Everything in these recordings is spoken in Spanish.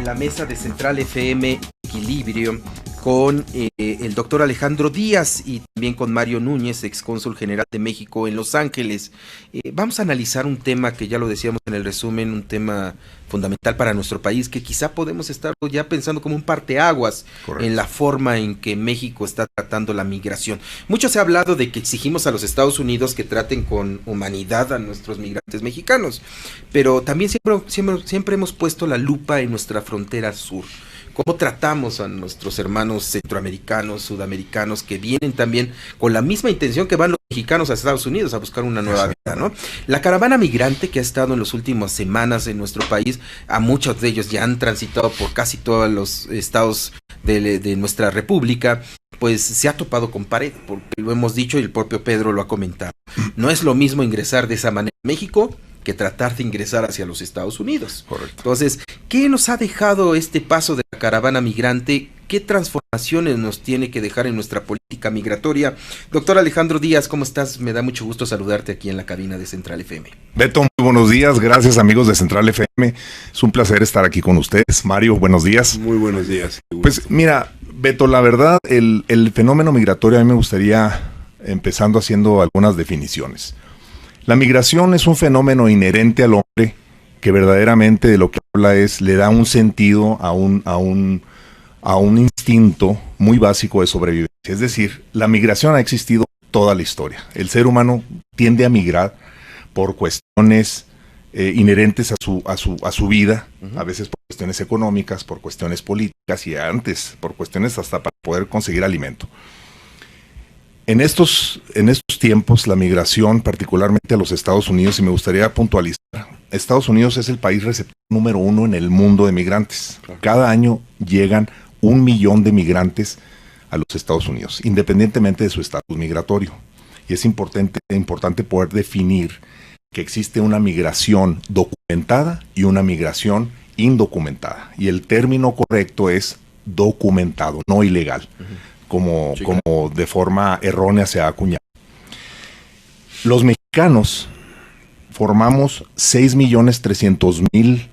la mesa de Central FM Equilibrio con el doctor Alejandro Díaz y también con Mario Núñez, excónsul general de México en Los Ángeles. Vamos a analizar un tema que ya lo decíamos en el resumen, un tema fundamental para nuestro país, que quizá podemos estar ya pensando como un parteaguas. Correcto. En la forma en que México está tratando la migración. Mucho se ha hablado de que exigimos a los Estados Unidos que traten con humanidad a nuestros migrantes mexicanos, pero también siempre hemos puesto la lupa en nuestra frontera sur. ¿Cómo tratamos a nuestros hermanos centroamericanos, sudamericanos, que vienen también con la misma intención que van los mexicanos a Estados Unidos a buscar una nueva vida, ¿no? La caravana migrante que ha estado en las últimas semanas en nuestro país, a muchos de ellos ya han transitado por casi todos los estados de nuestra república, pues se ha topado con pared, porque lo hemos dicho y el propio Pedro lo ha comentado. No es lo mismo ingresar de esa manera a México que tratar de ingresar hacia los Estados Unidos. Correcto. Entonces, ¿qué nos ha dejado este paso de la caravana migrante? ¿Qué transformaciones nos tiene que dejar en nuestra política migratoria? Doctor Alejandro Díaz, ¿cómo estás? Me da mucho gusto saludarte aquí en la cabina de Central FM. Beto, muy buenos días. Gracias, amigos de Central FM. Es un placer estar aquí con ustedes. Mario, buenos días. Muy buenos días. Pues mira, Beto, la verdad, el fenómeno migratorio, a mí me gustaría, empezando haciendo algunas definiciones. La migración es un fenómeno inherente al hombre que verdaderamente de lo que habla es, le da un sentido a un instinto muy básico de sobrevivencia. Es decir, la migración ha existido toda la historia. El ser humano tiende a migrar por cuestiones inherentes a su vida, a veces por cuestiones económicas, por cuestiones políticas y antes por cuestiones hasta para poder conseguir alimento. En estos tiempos, la migración, particularmente a los Estados Unidos, y me gustaría puntualizar, Estados Unidos es el país receptor número 1 en el mundo de migrantes. Cada año llegan 1 millón de migrantes a los Estados Unidos, independientemente de su estatus migratorio. Y es importante poder definir que existe una migración documentada y una migración indocumentada. Y el término correcto es documentado, no ilegal. Como de forma errónea se ha acuñado. Los mexicanos formamos 6.300.000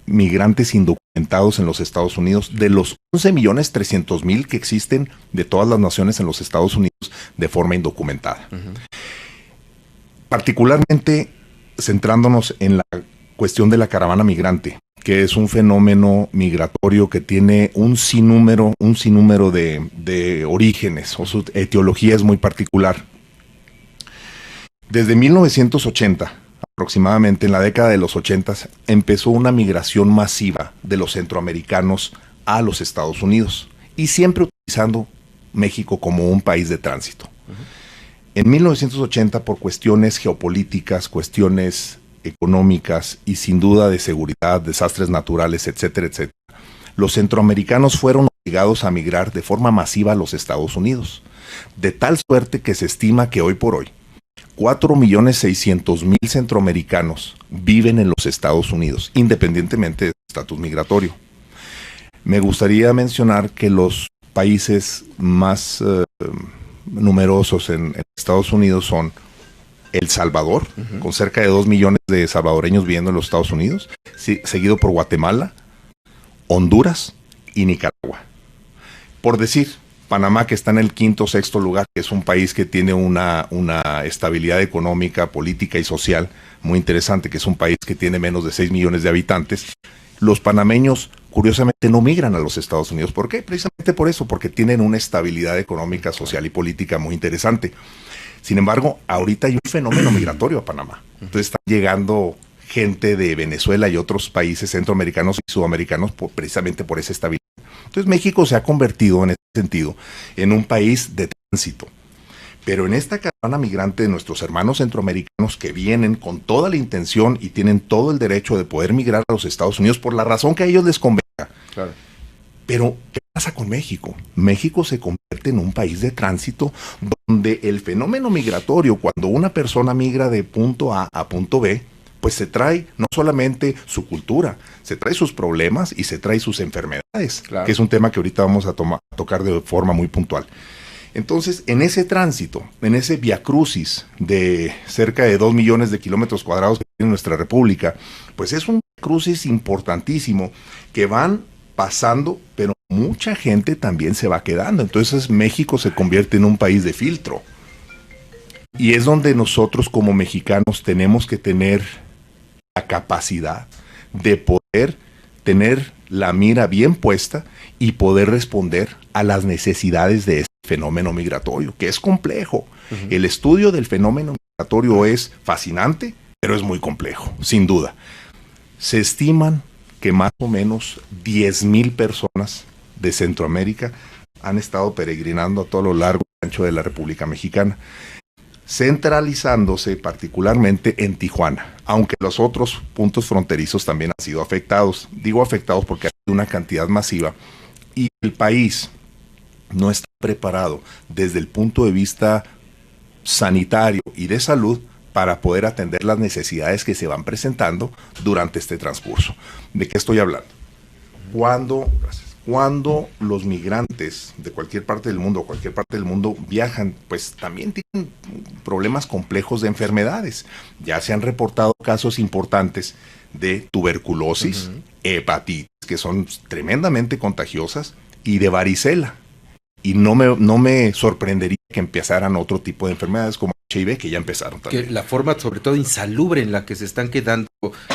migrantes indocumentados en los Estados Unidos, de los 11.300.000 que existen de todas las naciones en los Estados Unidos de forma indocumentada. Particularmente centrándonos en la cuestión de la caravana migrante, que es un fenómeno migratorio que tiene un sinnúmero de orígenes, o su etiología es muy particular. Desde 1980, aproximadamente en la década de los 80, empezó una migración masiva de los centroamericanos a los Estados Unidos, y siempre utilizando México como un país de tránsito. En 1980, por cuestiones geopolíticas, cuestiones económicas y sin duda de seguridad, desastres naturales, etcétera, etcétera, los centroamericanos fueron obligados a migrar de forma masiva a los Estados Unidos, de tal suerte que se estima que hoy por hoy 4.600.000 centroamericanos viven en los Estados Unidos, independientemente de su estatus migratorio. Me gustaría mencionar que los países más numerosos en Estados Unidos son El Salvador, con cerca de 2 millones de salvadoreños viviendo en los Estados Unidos, seguido por Guatemala, Honduras y Nicaragua. Por decir, Panamá, que está en el 5º o 6º lugar, que es un país que tiene una estabilidad económica, política y social muy interesante, que es un país que tiene menos de 6 millones de habitantes. Los panameños, curiosamente, no migran a los Estados Unidos. ¿Por qué? Precisamente por eso, porque tienen una estabilidad económica, social y política muy interesante. Sin embargo, ahorita hay un fenómeno migratorio a Panamá. Entonces están llegando gente de Venezuela y otros países centroamericanos y sudamericanos precisamente por esa estabilidad. Entonces México se ha convertido en ese sentido en un país de tránsito. Pero en esta caravana migrante de nuestros hermanos centroamericanos que vienen con toda la intención y tienen todo el derecho de poder migrar a los Estados Unidos por la razón que a ellos les convenga. Claro. Pero, ¿qué pasa con México? México se convierte en un país de tránsito donde el fenómeno migratorio, cuando una persona migra de punto A a punto B, pues se trae no solamente su cultura, se trae sus problemas y se trae sus enfermedades, claro, que es un tema que ahorita vamos a tocar de forma muy puntual. Entonces, en ese tránsito, en ese viacrucis de cerca de 2 millones de kilómetros cuadrados que tiene nuestra república, pues es un crucis importantísimo que van pasando, pero mucha gente también se va quedando. Entonces México se convierte en un país de filtro. Y es donde nosotros como mexicanos tenemos que tener la capacidad de poder tener la mira bien puesta y poder responder a las necesidades de este fenómeno migratorio, que es complejo. El estudio del fenómeno migratorio es fascinante, pero es muy complejo, sin duda. Se estiman que más o menos 10,000 personas de Centroamérica han estado peregrinando a todo lo largo y ancho de la República Mexicana, centralizándose particularmente en Tijuana, aunque los otros puntos fronterizos también han sido afectados. Digo afectados porque hay una cantidad masiva y el país no está preparado desde el punto de vista sanitario y de salud para poder atender las necesidades que se van presentando durante este transcurso. ¿De qué estoy hablando? Cuando los migrantes de cualquier parte del mundo viajan, pues también tienen problemas complejos de enfermedades. Ya se han reportado casos importantes de tuberculosis, hepatitis, que son tremendamente contagiosas, y de varicela. Y no me sorprendería que empezaran otro tipo de enfermedades como HIV, que ya empezaron también. Que la forma, sobre todo, insalubre en la que se están quedando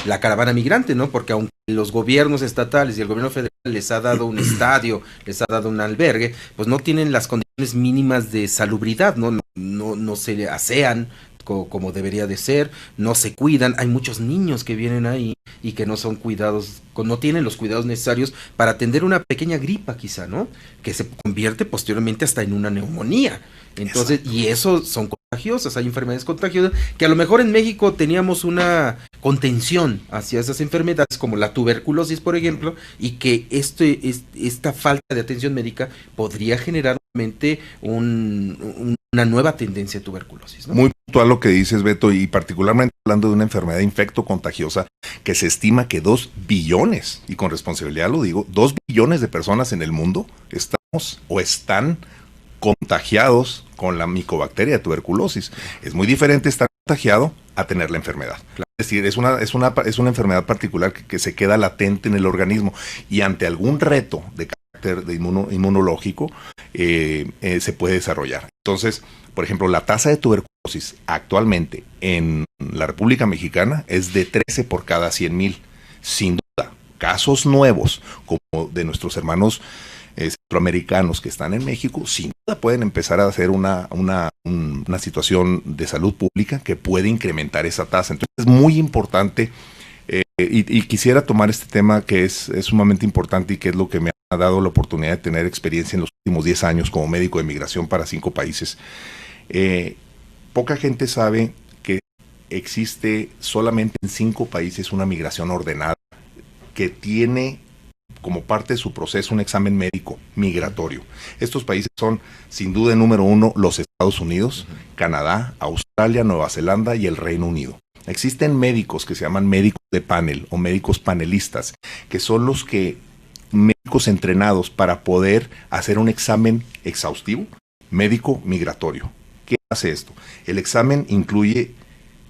la caravana migrante, ¿no? Porque aunque los gobiernos estatales y el gobierno federal les ha dado un estadio, les ha dado un albergue, pues no tienen las condiciones mínimas de salubridad, ¿no? No se asean como debería de ser, no se cuidan. Hay muchos niños que vienen ahí y que no son cuidados, no tienen los cuidados necesarios para atender una pequeña gripa quizá, ¿no? Que se convierte posteriormente hasta en una neumonía. Entonces, y eso son contagiosas, hay enfermedades contagiosas que a lo mejor en México teníamos una contención hacia esas enfermedades como la tuberculosis, por ejemplo, y que esta falta de atención médica podría generar realmente una nueva tendencia a tuberculosis, ¿no? Muy puntual lo que dices, Beto, y particularmente hablando de una enfermedad infecto-contagiosa que se estima que 2 billones, y con responsabilidad lo digo, 2 billones de personas en el mundo estamos o están contagiados con la micobacteria de tuberculosis. Es muy diferente estar contagiado a tener la enfermedad. Claro. Es decir, es una enfermedad particular que se queda latente en el organismo y ante algún reto de carácter inmunológico se puede desarrollar. Entonces, por ejemplo, la tasa de tuberculosis actualmente en la República Mexicana es de 13 por cada 100,000. Sin duda, casos nuevos como de nuestros hermanos centroamericanos que están en México, sin duda pueden empezar a hacer una situación de salud pública que puede incrementar esa tasa. Entonces es muy importante y quisiera tomar este tema que es sumamente importante y que es lo que me ha dado la oportunidad de tener experiencia en los últimos 10 años como médico de migración para 5 países. Poca gente sabe que existe solamente en 5 países una migración ordenada que tiene como parte de su proceso un examen médico migratorio. Estos países son, sin duda, el número 1, los Estados Unidos, Canadá, Australia, Nueva Zelanda y el Reino Unido. Existen médicos que se llaman médicos de panel o médicos panelistas, que son médicos entrenados para poder hacer un examen exhaustivo médico migratorio. ¿Qué hace esto? El examen incluye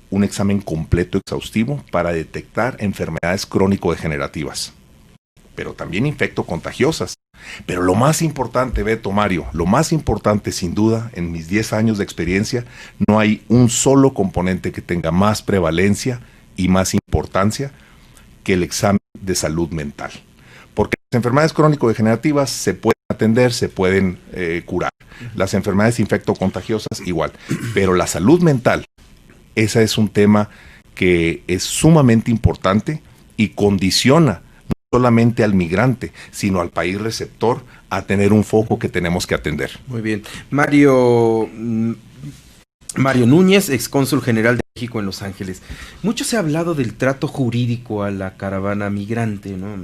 un examen completo exhaustivo para detectar enfermedades crónico-degenerativas, pero también infecto-contagiosas. Pero lo más importante, Beto, Mario, lo más importante sin duda, en mis 10 años de experiencia, no hay un solo componente que tenga más prevalencia y más importancia que el examen de salud mental. Porque las enfermedades crónico-degenerativas se pueden atender, se pueden curar. Las enfermedades infecto-contagiosas igual. Pero la salud mental, ese es un tema que es sumamente importante y condiciona solamente al migrante, sino al país receptor a tener un foco que tenemos que atender. Muy bien. Mario Núñez, excónsul general de México en Los Ángeles. Mucho se ha hablado del trato jurídico a la caravana migrante, ¿no?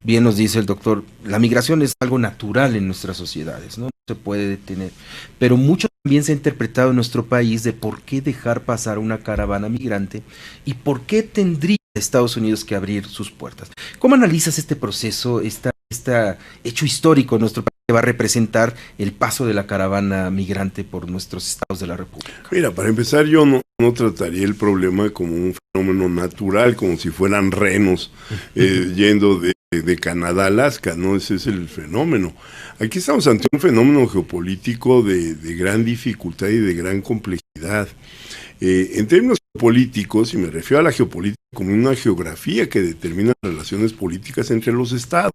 Bien nos dice el doctor, la migración es algo natural en nuestras sociedades, ¿no? No se puede detener. Pero mucho también se ha interpretado en nuestro país de por qué dejar pasar una caravana migrante y por qué tendría Estados Unidos que abrir sus puertas. ¿Cómo analizas este proceso, este hecho histórico en nuestro país que va a representar el paso de la caravana migrante por nuestros estados de la República? Mira, para empezar, yo no no trataría el problema como un fenómeno natural, como si fueran renos yendo de Canadá a Alaska, ¿no? Ese es el fenómeno. Aquí estamos ante un fenómeno geopolítico de gran dificultad y de gran complejidad. En términos políticos, y me refiero a la geopolítica como una geografía que determina las relaciones políticas entre los estados,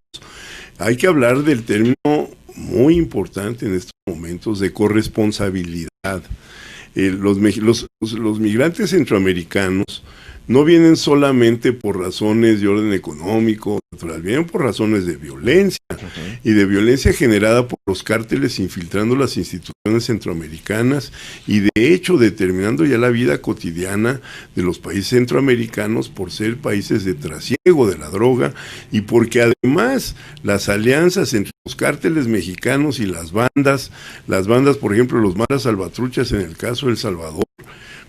hay que hablar del término muy importante en estos momentos de corresponsabilidad. Los migrantes centroamericanos no vienen solamente por razones de orden económico, natural, vienen por razones de violencia, y de violencia generada por los cárteles infiltrando las instituciones centroamericanas y de hecho determinando ya la vida cotidiana de los países centroamericanos por ser países de trasiego de la droga, y porque además las alianzas entre los cárteles mexicanos y las bandas, por ejemplo, los maras salvatruchas en el caso de El Salvador,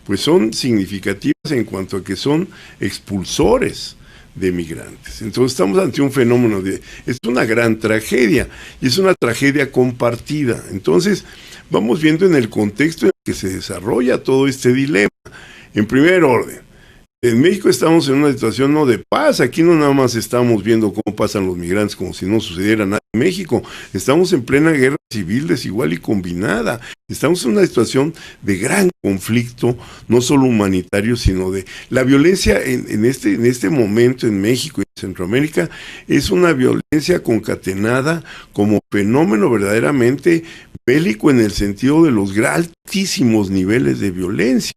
pues son significativas en cuanto a que son expulsores de migrantes. Entonces estamos ante un fenómeno es una gran tragedia, y es una tragedia compartida. Entonces vamos viendo en el contexto en el que se desarrolla todo este dilema. En primer orden, en México estamos en una situación no de paz, aquí no nada más estamos viendo cómo pasan los migrantes como si no sucediera nada en México, estamos en plena guerra civil desigual y combinada, estamos en una situación de gran conflicto, no solo humanitario, sino de la violencia en este momento en México y en Centroamérica, es una violencia concatenada como fenómeno verdaderamente bélico en el sentido de los altísimos niveles de violencia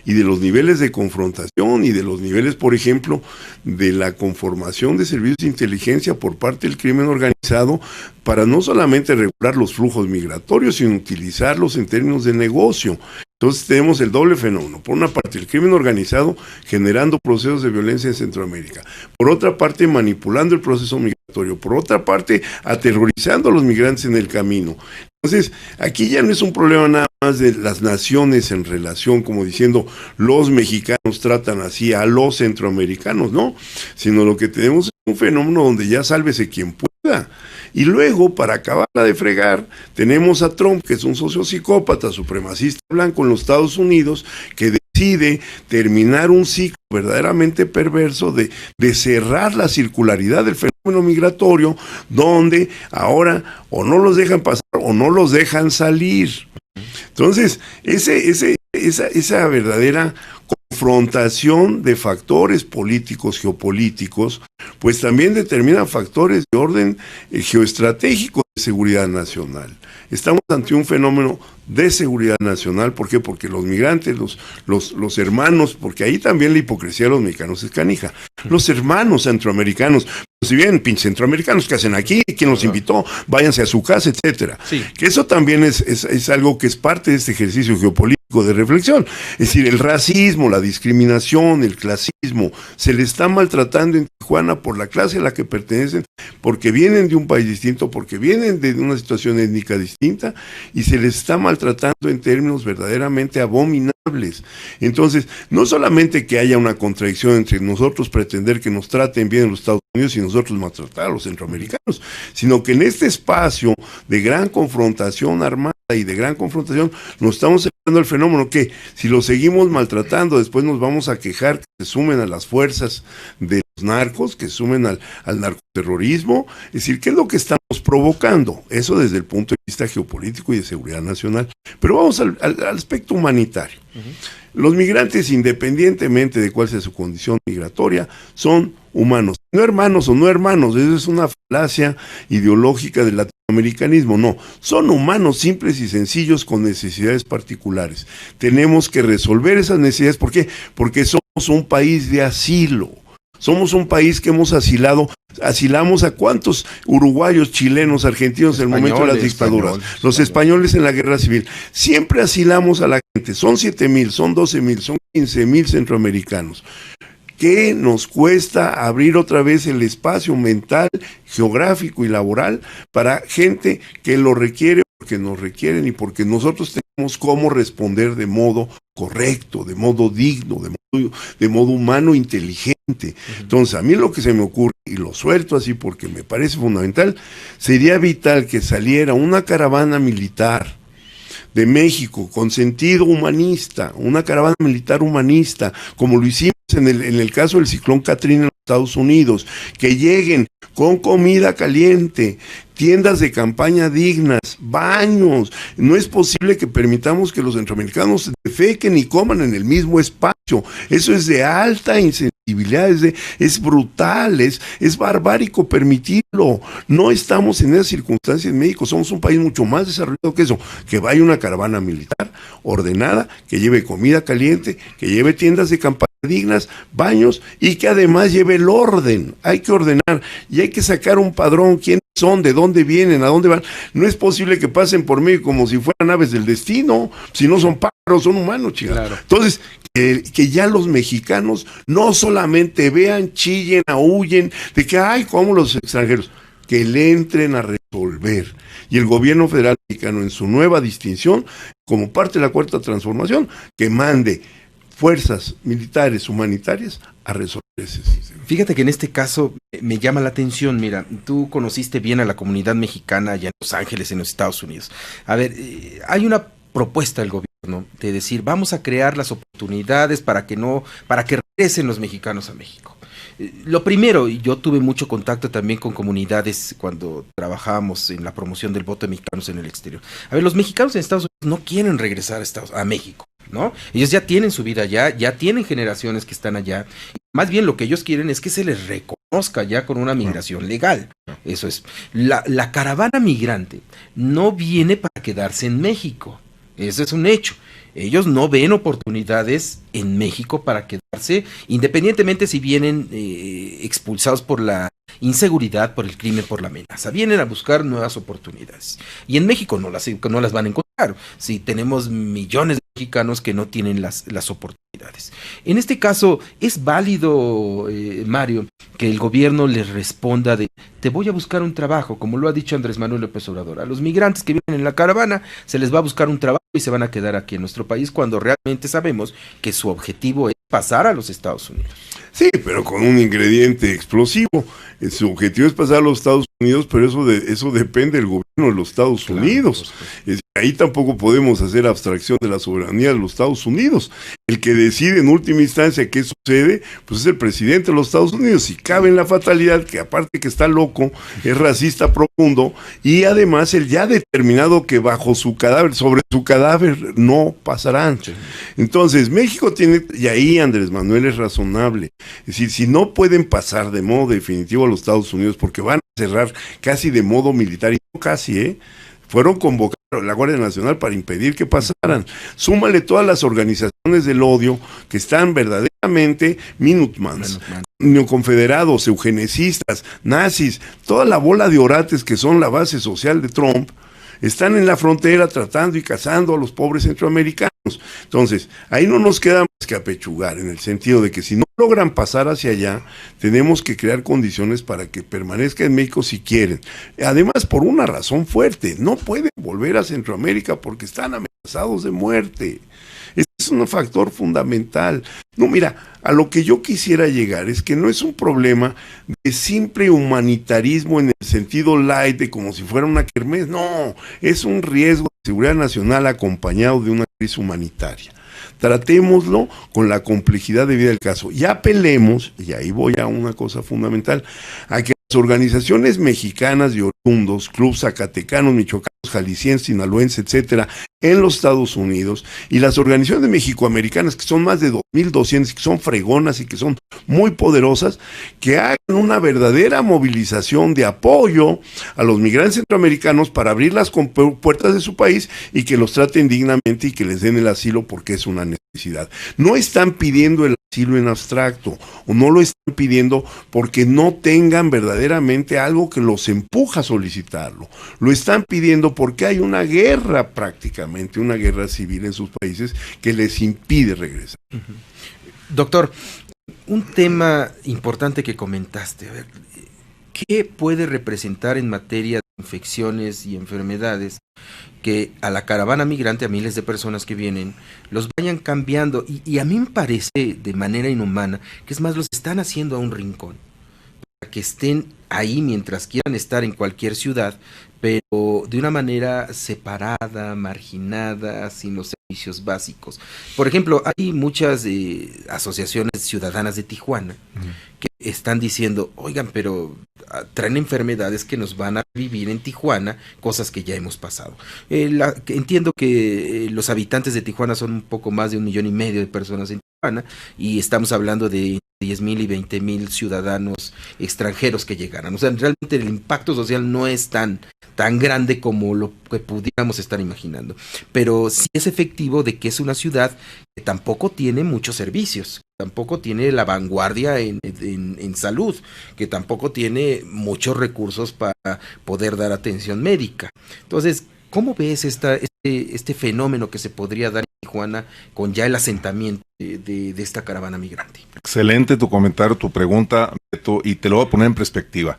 y de los niveles de confrontación y de los niveles, por ejemplo, de la conformación de servicios de inteligencia por parte del crimen organizado para no solamente regular los flujos migratorios, sino utilizarlos en términos de negocio. Entonces tenemos el doble fenómeno. Por una parte, el crimen organizado generando procesos de violencia en Centroamérica. Por otra parte, manipulando el proceso migratorio. Por otra parte, aterrorizando a los migrantes en el camino. Entonces, aquí ya no es un problema nada más de las naciones en relación, como diciendo, los mexicanos tratan así a los centroamericanos, no, sino lo que tenemos es un fenómeno donde ya sálvese quien pueda. Y luego, para acabarla de fregar, tenemos a Trump, que es un sociopsicópata, supremacista blanco en los Estados Unidos, que decide terminar un ciclo verdaderamente perverso de cerrar la circularidad del fenómeno migratorio, donde ahora o no los dejan pasar o no los dejan salir. Entonces, esa verdadera confrontación de factores políticos, geopolíticos, pues también determina factores de orden geoestratégico de seguridad nacional. Estamos ante un fenómeno de seguridad nacional. ¿Por qué? Porque los migrantes, los hermanos, porque ahí también la hipocresía de los mexicanos es canija, los hermanos centroamericanos, si bien pinches centroamericanos que hacen aquí, quién los invitó, váyanse a su casa, etcétera. Sí. Que eso también es algo que es parte de este ejercicio geopolítico de reflexión. Es decir, el racismo, la discriminación, el clasismo, se le está maltratando en Tijuana por la clase a la que pertenecen, porque vienen de un país distinto, porque vienen de una situación étnica distinta, y se les está maltratando en términos verdaderamente abominables. Entonces, no solamente que haya una contradicción entre nosotros pretender que nos traten bien en los Estados Unidos y nosotros maltratar a los centroamericanos, sino que en este espacio de gran confrontación armada y de gran confrontación nos estamos enfrentando al fenómeno que si lo seguimos maltratando, después nos vamos a quejar que se sumen a las fuerzas de los narcos, que se sumen al narcoterrorismo. Es decir, ¿qué es lo que estamos provocando? Eso desde el punto de vista geopolítico y de seguridad nacional. Pero vamos al aspecto humanitario. Los migrantes, independientemente de cuál sea su condición migratoria, son humanos. No hermanos o no hermanos, eso es una falacia ideológica del latinoamericanismo, no. Son humanos simples y sencillos con necesidades particulares. Tenemos que resolver esas necesidades. ¿Por qué? Porque somos un país de asilo. Somos un país que hemos asilamos a cuántos uruguayos, chilenos, argentinos en el momento de las dictaduras, los españoles en la guerra civil. Siempre asilamos a la gente. Son 7,000, son 12,000, son 15,000 centroamericanos. ¿Qué nos cuesta abrir otra vez el espacio mental, geográfico y laboral para gente que lo requiere, porque nos requieren y porque nosotros tenemos cómo responder de modo correcto, de modo digno, de modo humano, inteligente? Entonces, a mí lo que se me ocurre, y lo suelto así porque me parece fundamental, sería vital que saliera una caravana militar de México con sentido humanista, una caravana militar humanista, como lo hicimos en el caso del ciclón Katrina en los Estados Unidos, que lleguen con comida caliente, tiendas de campaña dignas, baños. No es posible que permitamos que los centroamericanos defequen y coman en el mismo espacio. Eso es de alta insensibilidad, es brutal, es barbárico permitirlo. No estamos en esas circunstancias en México, somos un país mucho más desarrollado que eso. Que vaya una caravana militar ordenada, que lleve comida caliente, que lleve tiendas de campaña dignas, baños, y que además lleve el orden. Hay que ordenar y hay que sacar un padrón, quiénes son, de dónde vienen, a dónde van. No es posible que pasen por mí como si fueran aves del destino, si no son pájaros, son humanos, chicos. Claro. Entonces, que ya los mexicanos no solamente vean, chillen, aúllen, de que, ay, como los extranjeros, que le entren a resolver. Y el gobierno federal mexicano, en su nueva distinción, como parte de la Cuarta Transformación, que mande fuerzas militares humanitarias a resolver ese sistema. Fíjate que en este caso me llama la atención, mira, tú conociste bien a la comunidad mexicana allá en Los Ángeles, en los Estados Unidos. A ver, hay una propuesta del gobierno de decir, vamos a crear las oportunidades para que regresen los mexicanos a México. Lo primero, yo tuve mucho contacto también con comunidades cuando trabajábamos en la promoción del voto de mexicanos en el exterior. A ver, los mexicanos en Estados Unidos no quieren regresar a México, ¿no? Ellos ya tienen su vida allá, ya tienen generaciones que están allá. Más bien lo que ellos quieren es que se les reconozca ya con una migración legal. Eso es. La caravana migrante no viene para quedarse en México. Eso es un hecho. Ellos no ven oportunidades en México para quedarse, independientemente si vienen expulsados por la inseguridad, por el crimen, por la amenaza. Vienen a buscar nuevas oportunidades. Y en México no las van a encontrar. Si tenemos millones de mexicanos que no tienen las oportunidades. En este caso, es válido, Mario, que el gobierno les responda de, te voy a buscar un trabajo, como lo ha dicho Andrés Manuel López Obrador. A los migrantes que vienen en la caravana se les va a buscar un trabajo y se van a quedar aquí en nuestro país, cuando realmente sabemos que su objetivo es pasar a los Estados Unidos. Sí, pero con un ingrediente explosivo. Su objetivo es pasar a los Estados Unidos, pero eso depende del gobierno de los Estados Unidos. Ahí tampoco podemos hacer abstracción de la soberanía de los Estados Unidos. El que decide en última instancia qué sucede, pues es el presidente de los Estados Unidos. Y cabe en la fatalidad que, aparte que está loco, es racista profundo, y además él ya ha determinado que bajo su cadáver, sobre su cadáver, no pasarán. Sí. Entonces, México tiene, y ahí Andrés Manuel es razonable, es decir, si no pueden pasar de modo definitivo a los Estados Unidos, porque van a cerrar casi de modo militar, y no casi, fueron convocados a la Guardia Nacional para impedir que pasaran. Súmale todas las organizaciones del odio que están verdaderamente Minutemans, neoconfederados, eugenecistas, nazis, toda la bola de orates que son la base social de Trump, están en la frontera tratando y cazando a los pobres centroamericanos. Entonces, ahí no nos queda más que apechugar, en el sentido de que si no logran pasar hacia allá, tenemos que crear condiciones para que permanezcan en México si quieren. Además, por una razón fuerte, no pueden volver a Centroamérica porque están amenazados de muerte. Este es un factor fundamental. No, mira, a lo que yo quisiera llegar es que no es un problema de simple humanitarismo en el sentido light, de como si fuera una kermés. No, es un riesgo de seguridad nacional acompañado de una crisis humanitaria. Tratémoslo con la complejidad de vida del caso. Y apelemos, y ahí voy a una cosa fundamental, a que las organizaciones mexicanas de oriundos, clubes zacatecanos, michoacanos, jaliscienses, sinaloenses, etcétera, en los Estados Unidos, y las organizaciones mexicoamericanas, que son más de 2.200, que son fregonas y que son muy poderosas, que hagan una verdadera movilización de apoyo a los migrantes centroamericanos para abrir las puertas de su país y que los traten dignamente y que les den el asilo, porque es una necesidad. No están pidiendo el asilo en abstracto, o no lo están pidiendo porque no tengan verdaderamente algo que los empuja a solicitarlo. Lo están pidiendo porque hay una guerra, prácticamente una guerra civil en sus países, que les impide regresar. Doctor, un tema importante que comentaste, a ver, ¿qué puede representar en materia de infecciones y enfermedades que a la caravana migrante, a miles de personas que vienen, los vayan cambiando? Y a mí me parece de manera inhumana que, es más, los están haciendo a un rincón. que estén ahí mientras quieran estar en cualquier ciudad, pero de una manera separada, marginada, sin los servicios básicos. Por ejemplo, hay muchas asociaciones ciudadanas de Tijuana que están diciendo, oigan, pero traen enfermedades que nos van a vivir en Tijuana, cosas que ya hemos pasado. Entiendo que los habitantes de Tijuana son un poco más de 1,5 millones de personas en Tijuana, y estamos hablando de 10,000 y 20,000 ciudadanos extranjeros que llegaran. O sea, realmente el impacto social no es tan grande como lo que pudiéramos estar imaginando. Pero sí es efectivo de que es una ciudad que tampoco tiene muchos servicios, tampoco tiene la vanguardia en salud, que tampoco tiene muchos recursos para poder dar atención médica. Entonces, ¿cómo ves este fenómeno que se podría dar en Tijuana con ya el asentamiento de esta caravana migrante? Excelente tu comentario, tu pregunta, Beto, y te lo voy a poner en perspectiva.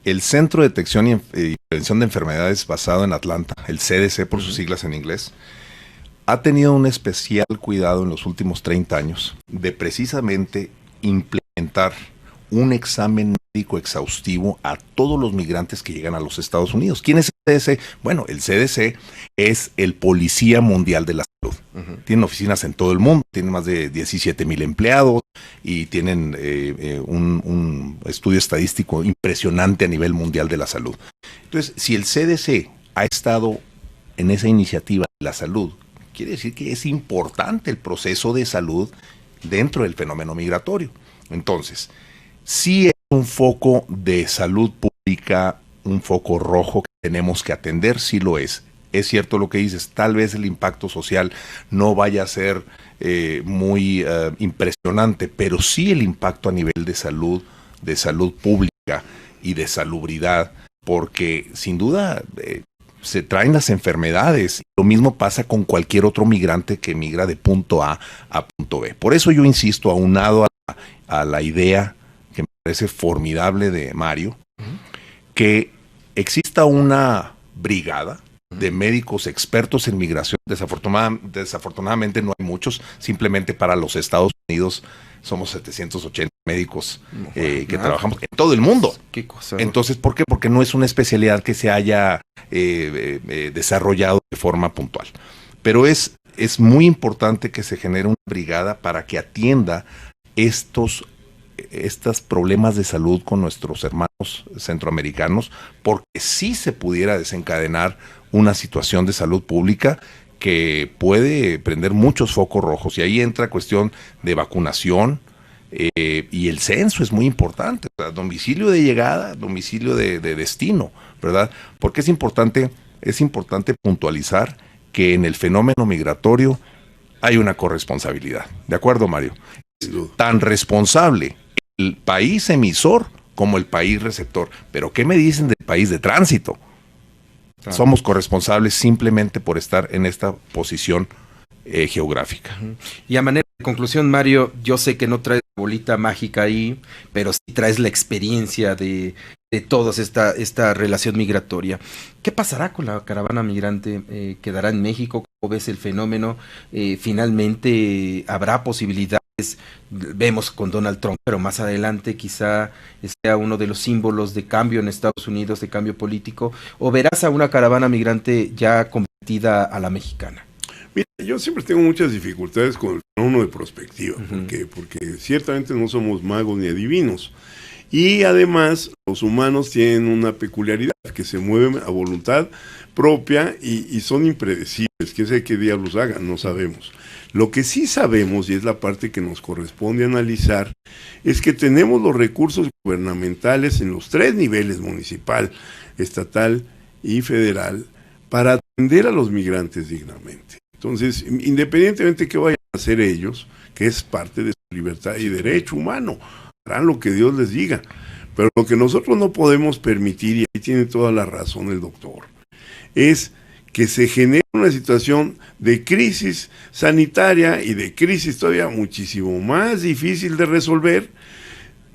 El Centro de Detección y Prevención de Enfermedades, basado en Atlanta, el CDC por sus siglas en inglés, ha tenido un especial cuidado en los últimos 30 años de precisamente implementar un examen médico exhaustivo a todos los migrantes que llegan a los Estados Unidos. ¿Quién es el CDC? Bueno, el CDC es el Policía Mundial de la Salud. Tienen oficinas en todo el mundo, tienen más de 17,000 empleados y tienen un estudio estadístico impresionante a nivel mundial de la salud. Entonces, si el CDC ha estado en esa iniciativa de la salud, quiere decir que es importante el proceso de salud dentro del fenómeno migratorio. Entonces, sí es un foco de salud pública, un foco rojo que tenemos que atender, sí lo es. Es cierto lo que dices, tal vez el impacto social no vaya a ser muy impresionante, pero sí el impacto a nivel de salud pública y de salubridad, porque sin duda se traen las enfermedades. Lo mismo pasa con cualquier otro migrante que migra de punto A a punto B. Por eso yo insisto, aunado a la idea que me parece formidable de Mario, que exista una brigada de médicos expertos en migración. Desafortunadamente no hay muchos, simplemente para los Estados Unidos somos 780 médicos que trabajamos en todo el mundo. ¿Qué cosa? Entonces, ¿por qué? Porque no es una especialidad que se haya desarrollado de forma puntual. Pero es muy importante que se genere una brigada para que atienda estos problemas de salud con nuestros hermanos centroamericanos, porque sí se pudiera desencadenar una situación de salud pública que puede prender muchos focos rojos, y ahí entra cuestión de vacunación, y el censo es muy importante, o sea, domicilio de llegada, domicilio de destino, ¿verdad? Porque es importante puntualizar que en el fenómeno migratorio hay una corresponsabilidad. ¿De acuerdo, Mario? Tan responsable el país emisor como el país receptor. Pero ¿qué me dicen del país de tránsito? Claro. Somos corresponsables simplemente por estar en esta posición geográfica. Y a manera de conclusión, Mario, yo sé que no traes la bolita mágica ahí, pero sí traes la experiencia de toda esta relación migratoria. ¿Qué pasará con la caravana migrante? ¿Quedará en México? ¿Cómo ves el fenómeno? ¿Finalmente habrá posibilidades? Vemos con Donald Trump, pero más adelante quizá sea uno de los símbolos de cambio en Estados Unidos, de cambio político, o verás a una caravana migrante ya convertida a la mexicana. Mira, yo siempre tengo muchas dificultades con el fenómeno de prospectiva, porque ciertamente no somos magos ni adivinos, y además los humanos tienen una peculiaridad, que se mueven a voluntad propia y son impredecibles. ¿Quién sabe qué diablos hagan? No sabemos. Lo que sí sabemos, y es la parte que nos corresponde analizar, es que tenemos los recursos gubernamentales en los 3 niveles, municipal, estatal y federal, para atender a los migrantes dignamente. Entonces, independientemente de qué vayan a hacer ellos, que es parte de su libertad y derecho humano, harán lo que Dios les diga. Pero lo que nosotros no podemos permitir, y ahí tiene toda la razón el doctor, es que se genere una situación de crisis sanitaria y de crisis todavía muchísimo más difícil de resolver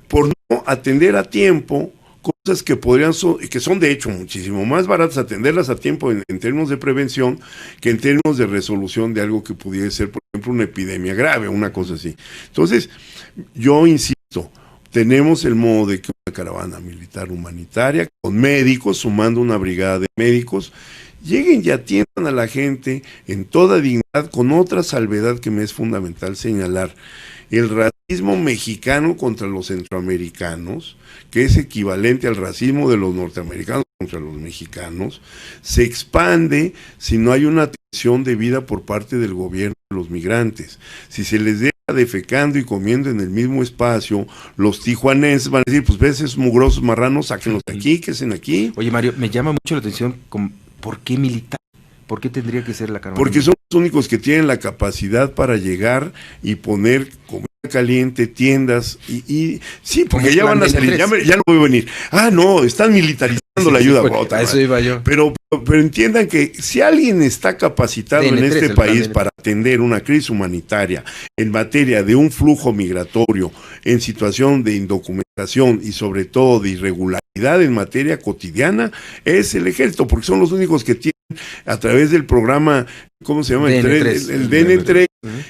por no atender a tiempo cosas que que son de hecho muchísimo más baratas atenderlas a tiempo en términos de prevención que en términos de resolución de algo que pudiera ser, por ejemplo, una epidemia grave o una cosa así. Entonces, yo insisto, tenemos el modo de que una caravana militar humanitaria con médicos, sumando una brigada de médicos, lleguen y atiendan a la gente en toda dignidad, con otra salvedad que me es fundamental señalar. El racismo mexicano contra los centroamericanos, que es equivalente al racismo de los norteamericanos contra los mexicanos, se expande si no hay una atención debida por parte del gobierno de los migrantes. Si se les deja defecando y comiendo en el mismo espacio, los tijuanenses van a decir, pues ves esos mugrosos marranos, sáquenlos de aquí, que hacen aquí. Oye, Mario, me llama mucho la atención, ¿por qué militar? ¿Por qué tendría que ser la caravana? Porque son los únicos que tienen la capacidad para llegar y poner comida caliente, tiendas, y sí, porque ya van a salir, ya no voy a venir. Ah, no, están militarizando la ayuda. A eso iba yo. Pero entiendan que si alguien está capacitado en este país para atender una crisis humanitaria en materia de un flujo migratorio, en situación de indocumentación y sobre todo de irregularidad en materia cotidiana, es el ejército, porque son los únicos que tienen a través del programa, ¿cómo se llama? DN3, el DN3,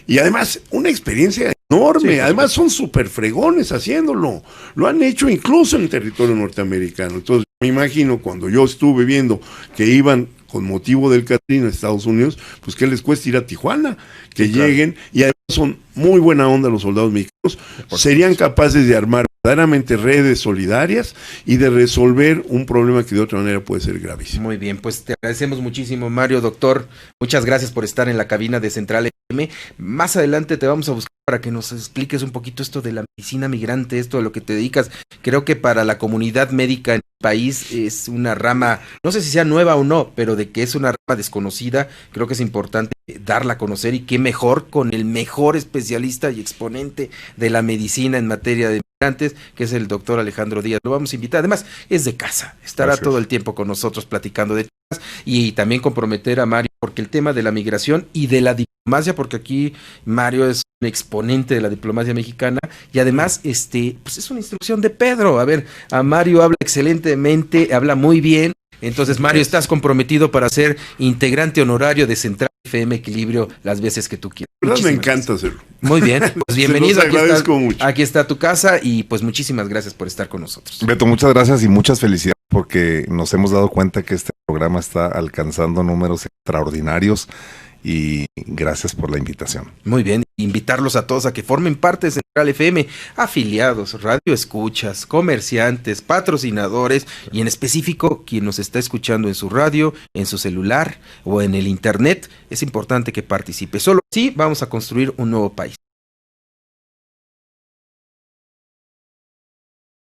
y además una experiencia enorme, sí, además son súper fregones haciéndolo, lo han hecho incluso en el territorio norteamericano. Entonces me imagino cuando yo estuve viendo que iban con motivo del Katrina a Estados Unidos, pues ¿qué les cuesta ir a Tijuana? Que sí, lleguen, claro. Y además son muy buena onda los soldados mexicanos, serían capaces de armar verdaderamente redes solidarias y de resolver un problema que de otra manera puede ser gravísimo. Muy bien, pues te agradecemos muchísimo, Mario, doctor, muchas gracias por estar en la cabina de Central FM. Más adelante te vamos a buscar para que nos expliques un poquito esto de la medicina migrante, esto de lo que te dedicas. Creo que para la comunidad médica en el país es una rama, no sé si sea nueva o no, pero de que es una rama desconocida, creo que es importante darla a conocer, y qué mejor con el mejor especialista y exponente de la medicina en materia de migrantes, que es el doctor Alejandro Díaz. Lo vamos a invitar, además es de casa, estará Gracias. Todo el tiempo con nosotros platicando de temas, y también comprometer a Mario, porque el tema de la migración y de la diplomacia, porque aquí Mario es un exponente de la diplomacia mexicana, y además pues es una instrucción de Pedro. A ver, a Mario habla excelentemente, habla muy bien. Entonces, Mario, estás comprometido para ser integrante honorario de Central FM Equilibrio las veces que tú quieras. Me encanta hacerlo. Muy bien, pues bienvenido. Mucho. Aquí está tu casa, y pues muchísimas gracias por estar con nosotros. Beto, muchas gracias y muchas felicidades, porque nos hemos dado cuenta que este programa está alcanzando números extraordinarios, y gracias por la invitación. Muy bien, invitarlos a todos a que formen parte de Central FM, afiliados, radioescuchas, comerciantes, patrocinadores, y en específico quien nos está escuchando en su radio, en su celular o en el internet. Es importante que participe. Solo así vamos a construir un nuevo país.